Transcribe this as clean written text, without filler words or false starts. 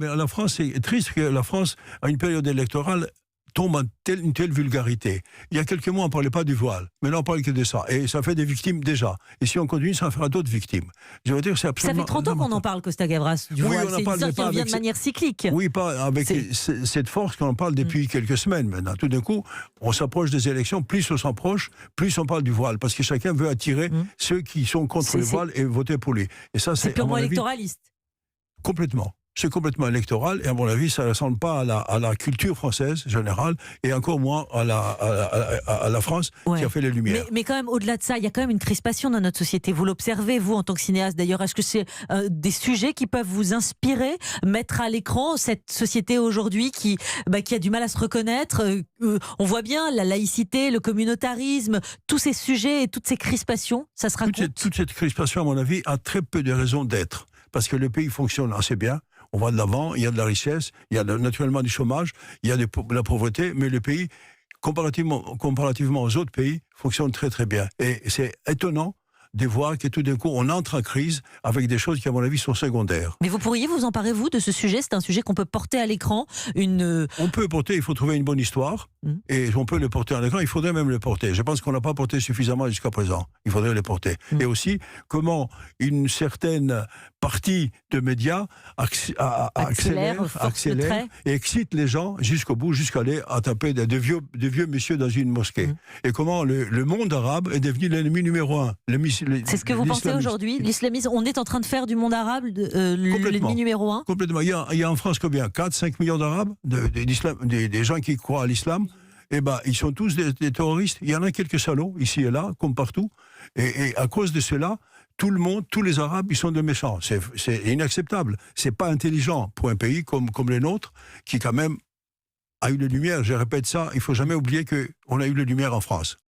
Mais la France, c'est triste que la France, à une période électorale, tombe en une telle vulgarité. Il y a quelques mois, on ne parlait pas du voile. Maintenant, on parle que de ça. Et ça fait des victimes déjà. Et si on continue, ça fera d'autres victimes. Je veux dire, c'est absolument... Ça fait 30 ans qu'on en parle, Costa Gavras, du voile. C'est une histoire qui revient de manière cyclique. Oui, pas avec cette force qu'on en parle depuis quelques semaines maintenant. Tout d'un coup, on s'approche des élections. Plus on s'approche, plus on parle du voile. Parce que chacun veut attirer ceux qui sont contre le voile et voter pour lui. Et ça, c'est purement électoraliste. Complètement. C'est complètement électoral et à mon avis, ça ne ressemble pas à la culture française générale et encore moins à la France qui a fait les Lumières. Mais quand même, au-delà de ça, il y a quand même une crispation dans notre société. Vous l'observez, vous, en tant que cinéaste d'ailleurs. Est-ce que c'est des sujets qui peuvent vous inspirer, mettre à l'écran cette société aujourd'hui qui a du mal à se reconnaître on voit bien la laïcité, le communautarisme, tous ces sujets et toutes ces crispations, ça se raconte. Toute cette crispation, à mon avis, a très peu de raisons d'être. Parce que le pays fonctionne assez bien. On va de l'avant, il y a de la richesse, il y a naturellement du chômage, il y a de la pauvreté, mais le pays, comparativement aux autres pays, fonctionne très très bien. Et c'est étonnant de voir que tout d'un coup, on entre en crise avec des choses qui, à mon avis, sont secondaires. Mais vous pourriez vous emparer, vous, de ce sujet? C'est un sujet qu'on peut porter à l'écran. On peut porter, il faut trouver une bonne histoire, et on peut le porter à l'écran, il faudrait même le porter. Je pense qu'on n'a pas porté suffisamment jusqu'à présent. Il faudrait le porter. Et aussi, comment une certaine partie de médias accélère et excite les gens jusqu'au bout, jusqu'à aller à taper de vieux messieurs dans une mosquée. Et comment le monde arabe est devenu l'ennemi numéro un. C'est ce que vous pensez aujourd'hui? L'islamisme, on est en train de faire du monde arabe l'ennemi numéro un? Complètement. Il y a en France combien? 4-5 millions d'Arabes, des gens qui croient à l'islam. Eh ben, ils sont tous des terroristes. Il y en a quelques salauds, ici et là, comme partout. Et à cause de cela, tout le monde, tous les Arabes, ils sont des méchants. C'est inacceptable. C'est pas intelligent pour un pays comme le nôtre, qui quand même a eu les Lumières. Je répète ça, il faut jamais oublier qu'on a eu les Lumières en France.